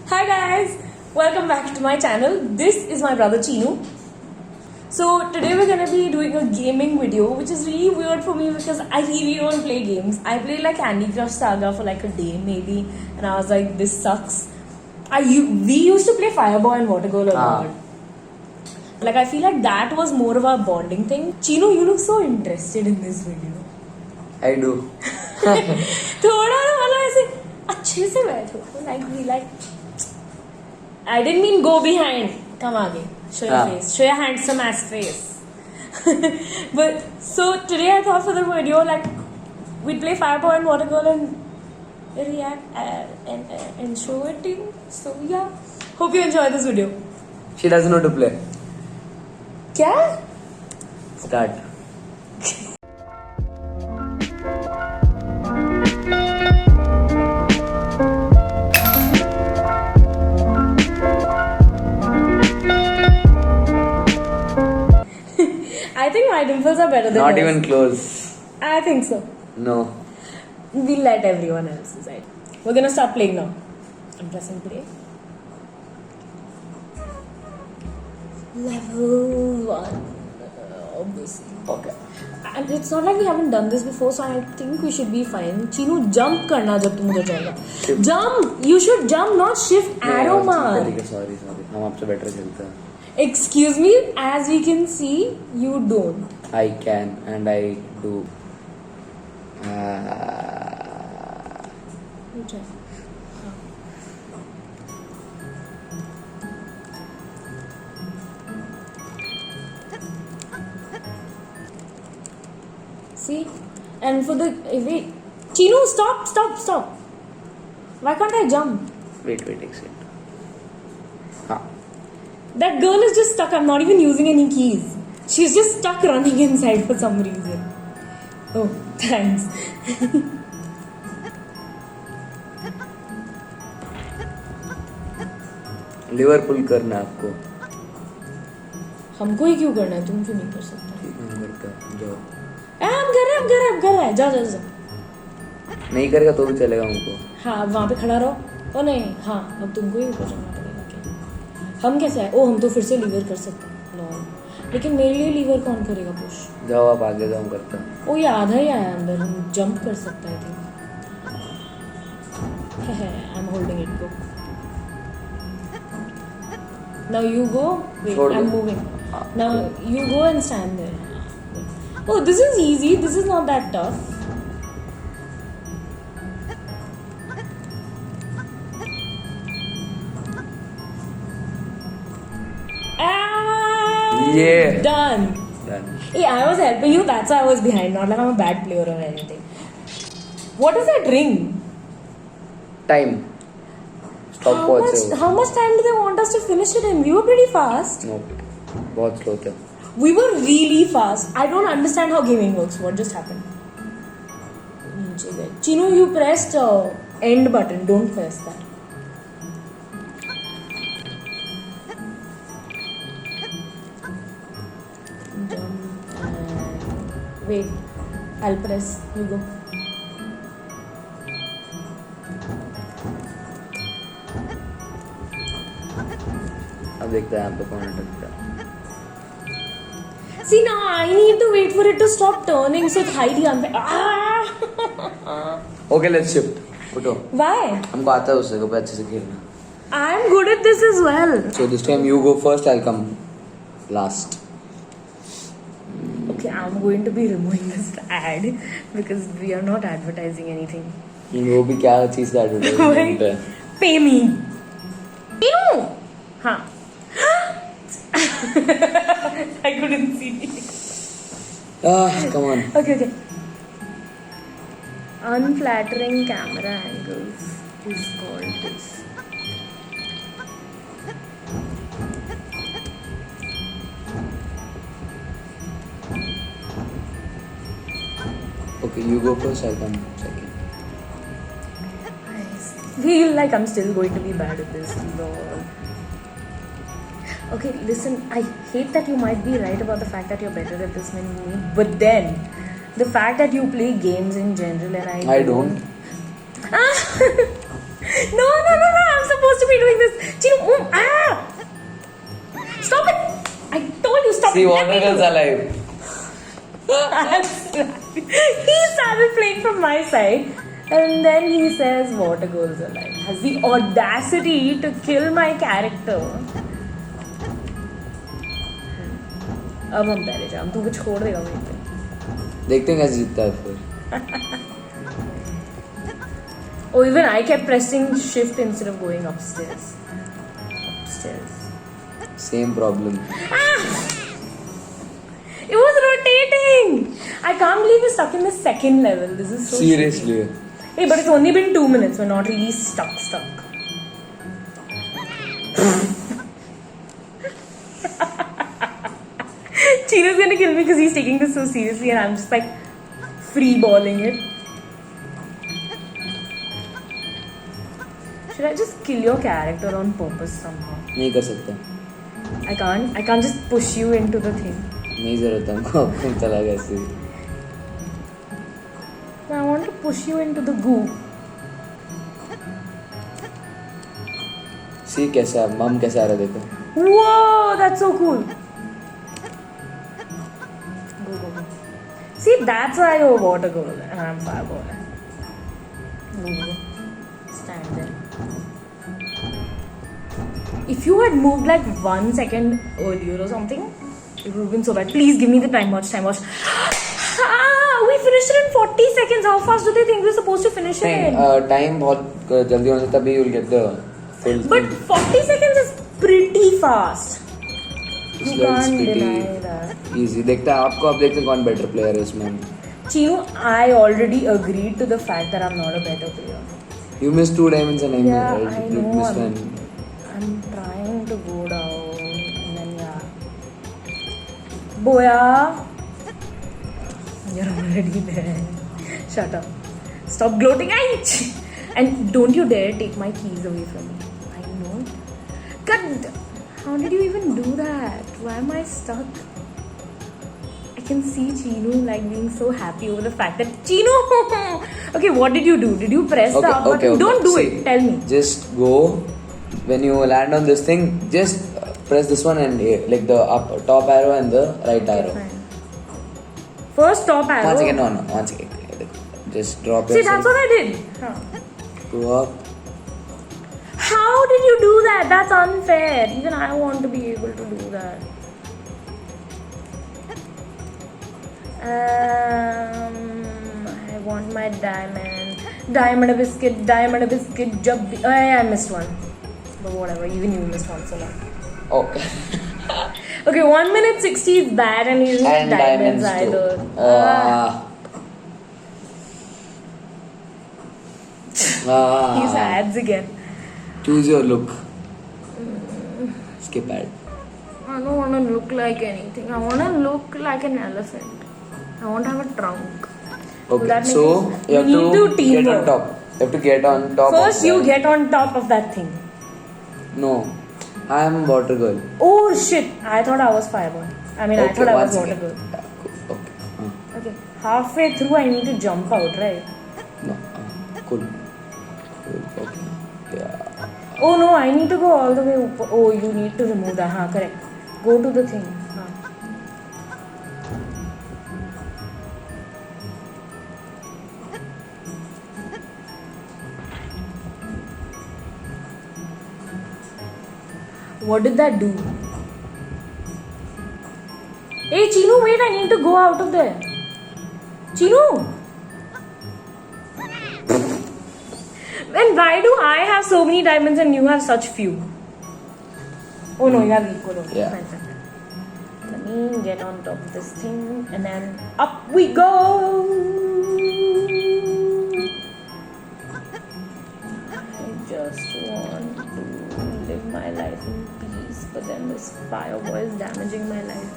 Hi guys, welcome back to my channel. This is my brother Chinu. So today we're gonna be doing a gaming video, which is really weird for me because I really don't play games. I played like Candy Crush Saga for like a day maybe, and I was like, this sucks. We used to play Fireball and Water Girl a lot. Like I feel like that was more of our bonding thing. Chinu, you look so interested in this video. I do. थोड़ा ना मतलब ऐसे अच्छे से बैठो like I didn't mean go behind. Come आगे. Show your face. Show your handsome ass face. But so today I thought for the video like we'd play Fireball and Water Girl and react and show it to you. So yeah, hope you enjoy this video. She doesn't know to play. क्या? Start. I think my dimples are better than Not yours. even close. I think so. No. We'll let everyone else decide. We're gonna start playing now. I'm pressing play. Level 1. Obviously. Okay. And it's not like we haven't done this before, so I think we should be fine. Chinu, jump करना जब तुम उधर जाएगा. Jump! You should jump, not shift arrow मार. Sorry. हम आपसे better खेलते हैं. Excuse me, as we can see, you don't. I can and I do. You try. See? And for the... Wait. Chinu, stop. Why can't I jump? Wait, exit. That girl is just stuck. I'm not even using any keys. She's just stuck running inside for some reason. Oh, thanks. Liver pull करना है आपको. हमको ही क्यों करना है? तुम क्यों नहीं कर सकते? ठीक है, हम करते हैं. जाओ. हम कर रहे हैं. जाओ. नहीं करेगा तो भी चलेगा हमको. हाँ, वहाँ पे खड़ा रहो. ओ नहीं, हाँ, अब तुमको ही ऊपर जाना पड़ेगा क्या? हम कैसे आए? ओ, हम तो फिर से लीवर कर सकते हैं. लॉल. लेकिन मेरे लिए लीवर कौन करेगा पुश? जाओ आप आगे जाओ, करते हैं. ओ, ये आधा ही आया अंदर. हम जंप कर सकते हैं. I am holding it. Go. Now you go. Wait, I'm moving. Now you go and stand there. Oh, this is easy. This is not that tough. Yeah. Done. Hey, I was helping you. That's why I was behind. Not like I'm a bad player or anything. What is that ring? Time. How much time do they want us to finish it in? We were pretty fast. No. बहुत slow थे. We were really fast. I don't understand how gaming works. What just happened? Chinu, you pressed end button. Don't press that. Jump and wait. I'll press. You go. अब देखते हैं यहाँ पे कौन अटकता है. See, now I need to wait for it to stop turning, so it's highly unfair. Okay, let's shift. उठो. Why? हमको आता है उससे कभी अच्छे से खेलना. I'm good at this as well. So this time you go first, I'll come last. Okay, I'm going to be removing this ad because we are not advertising anything. वो भी क्या चीज़ का advertisement है? Pay me. Ew. हाँ. I couldn't see. Come on. Okay. Unflattering camera angles is called this. Okay, you go first, I'll come second. I feel like I'm still going to be bad at this. Lord. Okay, listen, I hate that you might be right about the fact that you're better at this than me, but then the fact that you play games in general and I don't. No, I'm supposed to be doing See, water girls alive. He started playing from my side, and then he says water girls alive. Has the audacity to kill my character. अब हम पहले जाम तू कुछ छोड़ देगा वहीं पे. देखते हैं कैसे जीतता है फिर. Oh, even I kept pressing shift instead of going upstairs. Same problem. It was rotating. I can't believe we're stuck in the second level. This is so Seriously. shitty. Hey, but it's only been 2 minutes. We're not really stuck. Chino's gonna kill me because he's taking this so seriously and I'm just like free balling it. Should I just kill your character on purpose somehow? नहीं कर सकता. I can't just push you into the thing. नहीं जरूरत हमको. तुम चला गया ऐसे. I want to push you into the goo. See कैसा मम कैसा आ रहा है देखो. Whoa, that's so cool. Go. See, that's why you're water girl and I'm fire girl. Go. Stand there. If you had moved like 1 second earlier or something, it would have been so bad. Please give me the time watch. We finished it in 40 seconds. How fast do they think we're supposed to finish it in? Time बहुत जल्दी होने से तभी you'll get the full. But 40 seconds is pretty fast. You It's can't pretty deny that. easy. देखते हैं आपको अब देखते हैं कौन better player है इसमें. Chino, I already agreed to the fact that I'm not a better player. You missed 2 diamonds and Yeah, I you know. missed one. I'm trying to go down and then yeah. Boya! You're already there. Shut up. Stop gloating. And don't you dare take my keys away from me. I know. God, how did you even do that? Why am I stuck? I can see Chino like being so happy over the fact that Chino. Okay, what did you do? Did you press the up button? Okay. Don't do See, it. Tell me. Just go. When you land on this thing, just press this one and like the top arrow and the right arrow. Fine. First top arrow. One second, no. One second. Just drop See, yourself. that's what I did. Go up. How did you do that? That's unfair. Even I want to be able to do that. I want my diamond. Diamond a biscuit. I missed one. But whatever, even you missed one, so long. Okay. Okay, 1 minute 60 is bad and you didn't And get diamonds diamonds either. too. These ads again. Choose your look. Skip ad. I don't want to look like anything. I want to look like an elephant. I want to have a trunk. Will Okay, that make so sense? you have We need to to get teamwork. on top. You have to get on top. First, of you that. get on top of that thing. No, I am water girl. Oh shit! I thought I was fireball. I mean, I Okay, thought I was once water again. girl. Okay. Okay, halfway through, I need to jump out, right? No. Cool. Okay. Yeah. Oh no, I need to go all the way up. Oh, you need to remove that. Haan, correct. Go to the thing. Haan. What did that do? Hey, Chino, wait, I need to go out of there. Chino! Then why do I have so many diamonds and you have such few? Oh no, you have equal. Okay, Yeah. fine. Let me get on top of this thing and then up we go! I just want to live my life in peace, but then this fireball is damaging my life.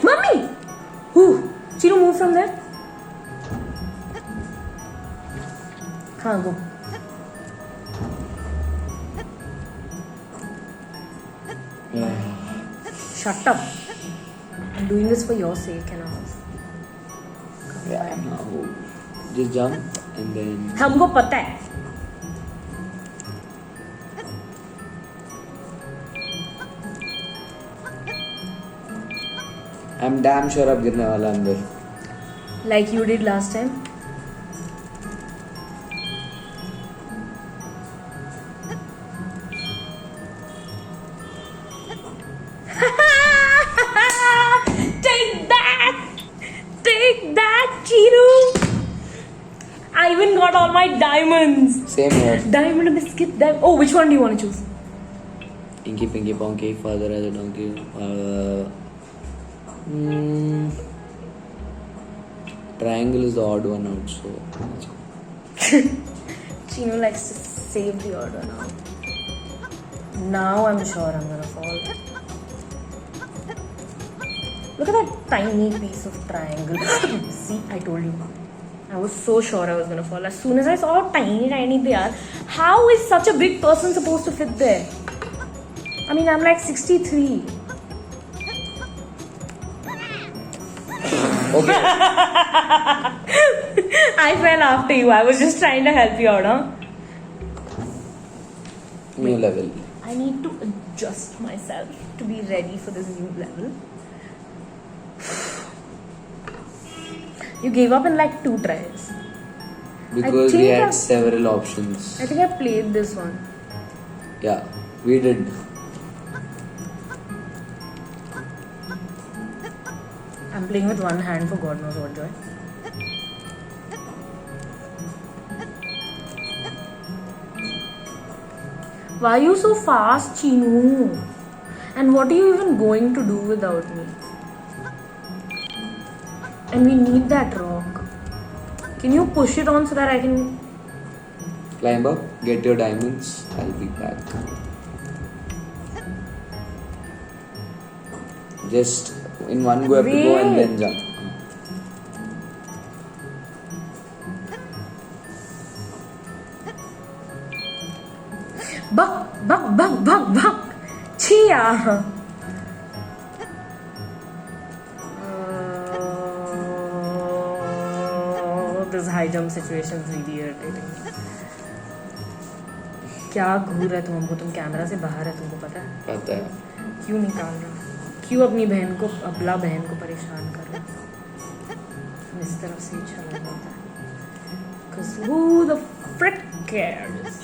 Mummy! Whew! Chino, move from there. Haan, go. Shut up. I'm doing this for your sake and ours. Yeah. Now, just jump and then. हमको पता है. I'm damn sure अब गिरने वाला अंदर. Like you did last time. Take that, Chiru! I even got all my diamonds. Same here. Diamond biscuit. Oh, which one do you want to choose? Inky Pinky Ponky, father as a donkey. Triangle is the odd one out, so. Chino likes to save the order now. Now I'm sure I'm gonna fall. Look at that tiny piece of triangle. See, I told you. I was so sure I was gonna fall. As soon as I saw how tiny they are, how is such a big person supposed to fit there? I mean, I'm like 63. Okay. I fell after you. I was just trying to help you out, huh? New level. I need to adjust myself to be ready for this new level. You gave up in like 2 tries. Because we think had I've- several options. I think I played this one. Yeah, we did. I'm playing with one hand for God knows what joy. Why are you so fast, Chinu? And what are you even going to do without me? And we need that rock. Can you push it on so that I can... Climb up, get your diamonds. I'll be back. Just in one go, have to go and then jump. Buck. Chia. This high jump situation is really irritating. क्या घूर है तुम हमको? तुम camera से बाहर है, तुमको पता है? पता है. क्यों निकाल रहा? क्यों अपनी बहन को, अबला बहन को परेशान कर रहा? इस तरफ से ही चला जाता है. Cause who the frick cares?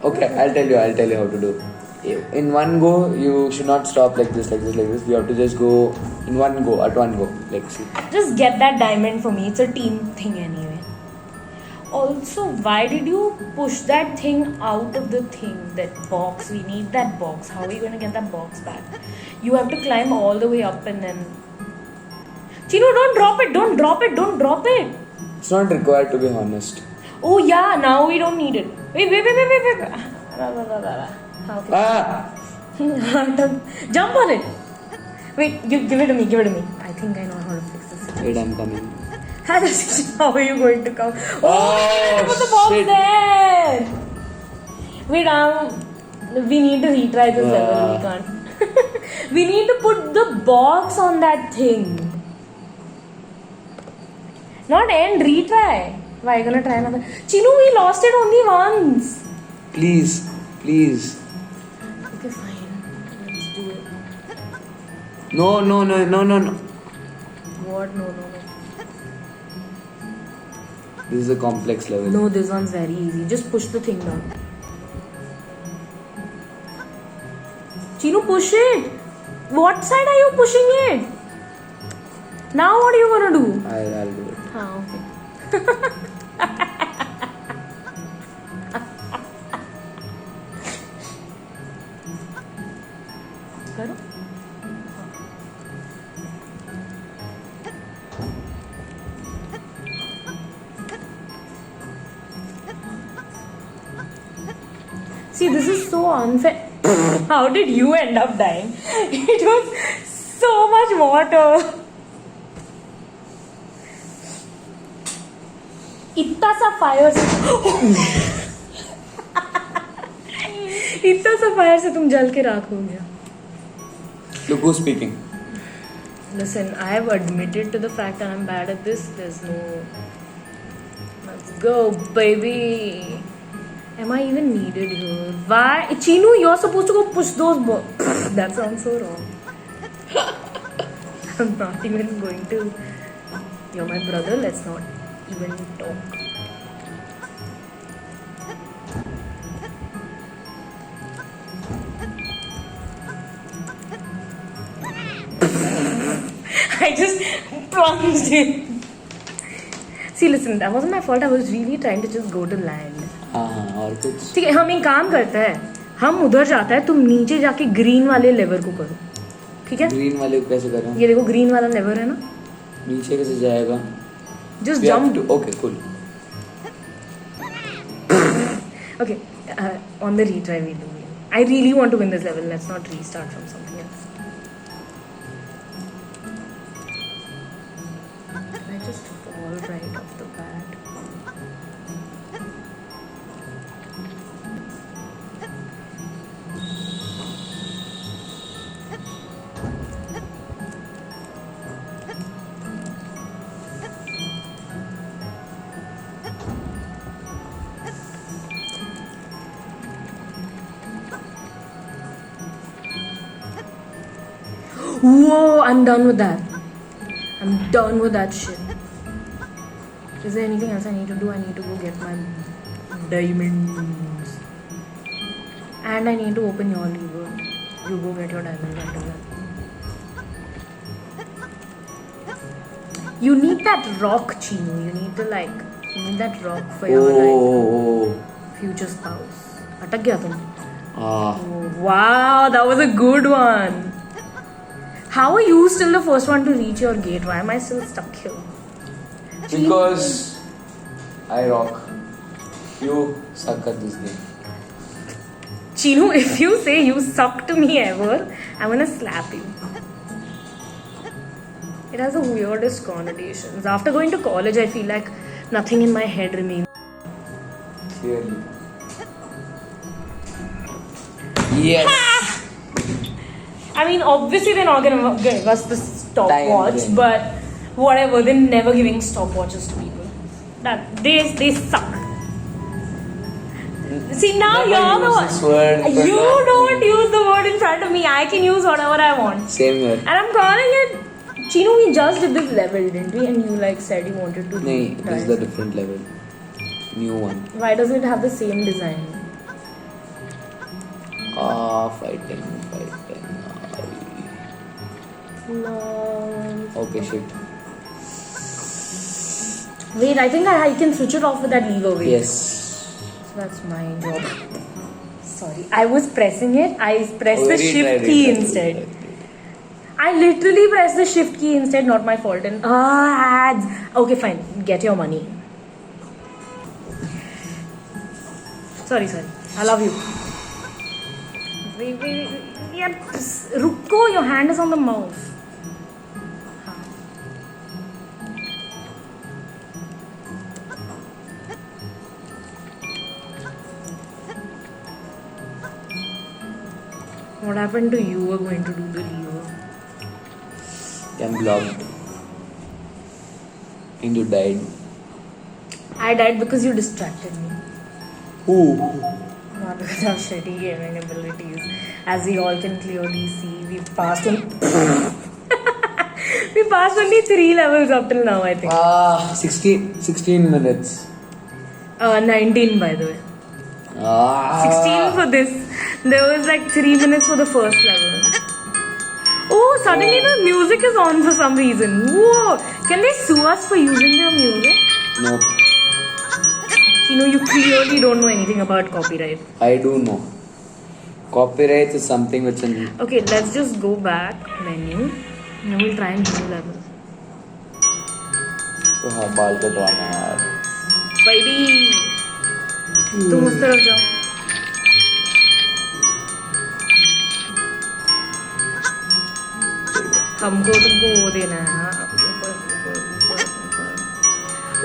Okay, I'll tell you how to do. In one go, you should not stop like this. You have to just go in one go, at one go. Like, see. Just get that diamond for me. It's a team thing anyway. Also, why did you push that thing out of the thing? That box. We need that box. How are you going to get that box back? You have to climb all the way up and then... Chino, don't drop it. Don't drop it. Don't drop it. It's not required, to be honest. Oh yeah, now we don't need it. Wait. Okay. Ah! Jump on it. Wait, give it to me. I think I know how to fix this. Wait, I'm coming. How are you going to come? Oh, I put the box shit. there. Wait, we need to retry this level. We can't. We need to put the box on that thing. Not end, retry. Why are you gonna try another? Chinu, we lost it only once. Please. Okay, fine. Let's do it. No. What? No. This is a complex level. No, this one's very easy. Just push the thing down. Chinu, push it. What side are you pushing it? Now what are you gonna do? I'll do it. Ah, okay. करो. See, this is so unfair. How did you end up dying? It was so much water. इतना सा fire से तुम जल के राख हो गया. Look who's speaking. Listen, I have admitted to the fact that I'm bad at this. There's no... Let's go, baby. Am I even needed here? Why? Chinu, you're supposed to go push those That sounds so wrong. I'm not even going to. You're my brother, let's not even talk. I just plunged in. See, listen, that wasn't my fault. I was really trying to just go to land. हाँ और कुछ ठीक है, हम एक काम करते हैं. हम उधर जाता है, तुम नीचे जाके ग्रीन वाले लेवर को करो. ठीक है? ग्रीन वाले को कैसे करें? ये देखो ग्रीन वाला लेवर है ना? नीचे कैसे जाएगा? Just jump. Okay, cool. Okay, on the retry we do it. I really want to win this level. Let's not restart from something else. Can I just fall right off the bat? Whoa, I'm done with that. I'm done with that shit. Is there anything else I need to do? I need to go get my diamonds. And I need to open your lever. You go get your diamonds after that. You need that rock, Chinu. You need that rock for your future spouse. Atak gaya tum? Wow, that was a good one. How are you still the first one to reach your gate? Why am I still stuck here? Because I rock. You suck at this game. Chinu, if you say you suck to me ever, I'm gonna slap you. It has the weirdest connotations. After going to college, I feel like nothing in my head remains. Clearly. Yes. I mean, obviously they're not gonna give us the stopwatch, Time. but whatever. They're never giving stopwatches to people. That they suck. See, now Never you're the use one. this word, but You not don't me. use the word in front of me. I can use whatever I want. Same here. And I'm calling it. Chinu, we just did this level, didn't we? And you said you wanted to. Nee, do this is the different level. New one. Why doesn't it have the same design? Fighting. No. Okay, shit. Wait, I think I can switch it off with that lever. Wait. Yes. So that's my job. Sorry, I was pressing it. I pressed the Retry, shift key instead. I literally pressed the shift key instead. Not my fault. And ads. Okay, fine. Get your money. Sorry. I love you. Wait. Yeah, Ruko, your hand is on the mouse. What happened to you? Were going to do the lever. I'm blocked. And you died. I died because you distracted me. Ooh. Not because of shitty gaming abilities. As we all can clearly see, we passed only 3 levels up till now, I think. 16 minutes. 19 by the way. 16 for this. There was 3 minutes for the first level. Oh, suddenly the music is on for some reason. Whoa! Can they sue us for using their music? No. You clearly don't know anything about copyright. I do know. Copyright is something which is... Okay, let's just go back menu and we'll try and do level. तो हाँ बाल कटवाना है यार. Baby, तुम उस तरफ जाओ. हमको तुमको वो देना है ना.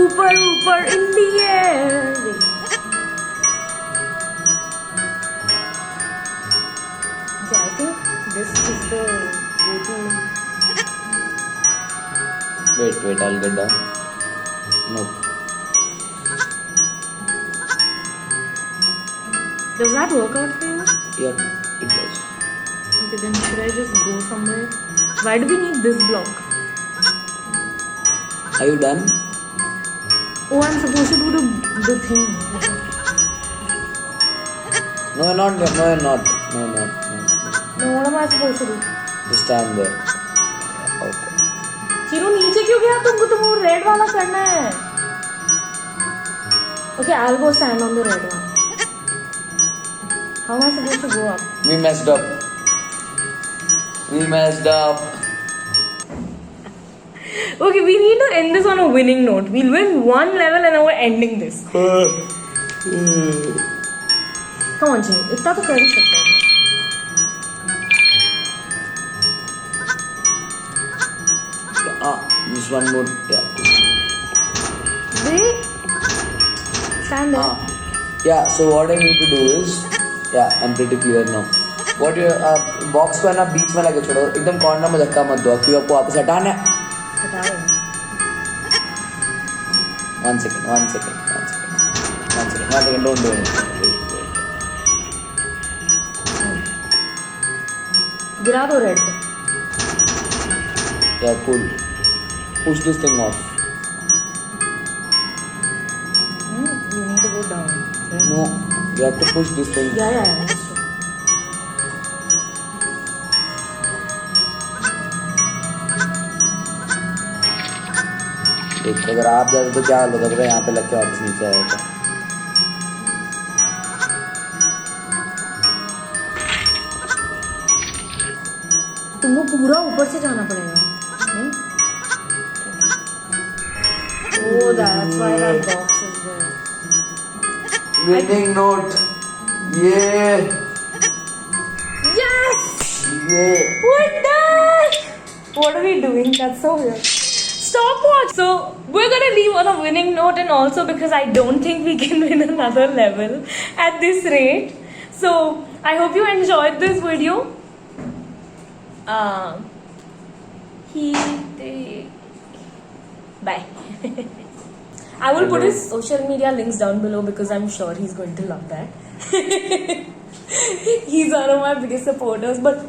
ऊपर in the air. Yeah, I think this is the go-to. Wait, I'll get down. No. Does that work out for you? Yep, it does. Okay, then should I just go somewhere? Why do we need this block? Are you done? Oh, I'm supposed to do the thing. No, you're not. No, you're not. No, you're not. No, what am I supposed to do? Just stand there. Okay. Chinu नीचे क्यों गया? तुमको तो वो red वाला करना है. Okay, I'll go stand on the red one. How am I supposed to go up? We messed up. We messed up. Okay, we need to end this on a winning note. We'll win one level and then we're ending this. Come on, Chinu. इतना तो कर ही सकते हैं. Just one more. Yeah. Wait. Stand there. Yeah. So what I need to do is, yeah, I'm pretty clear now. What you box को है ना बीच में लगे छोड़ो, एकदम कॉर्नर में धक्का मत दो, क्योंकि आपको वापस हटाना है. हटा रहे हैं. One second. Don't do anything. Wait. गिरा दो red. Yeah, cool. Push this thing off. You need to go down. Right? No, you have to push this thing. Yeah. That's true. देख, अगर आप जाते तो क्या हाल होगा, अगर यहाँ पे लग के वापस नीचे आया तो. तुमको पूरा ऊपर से जाना पड़ेगा. नहीं? Oh, that's why that box is there. Winning note. Yeah. Yes! Yeah. We're done! What are we doing? That's so weird. Stopwatch! So, we're gonna leave on a winning note, and also because I don't think we can win another level at this rate. So, I hope you enjoyed this video. Bye. I will put his social media links down below because I'm sure he's going to love that. He's one of my biggest supporters. But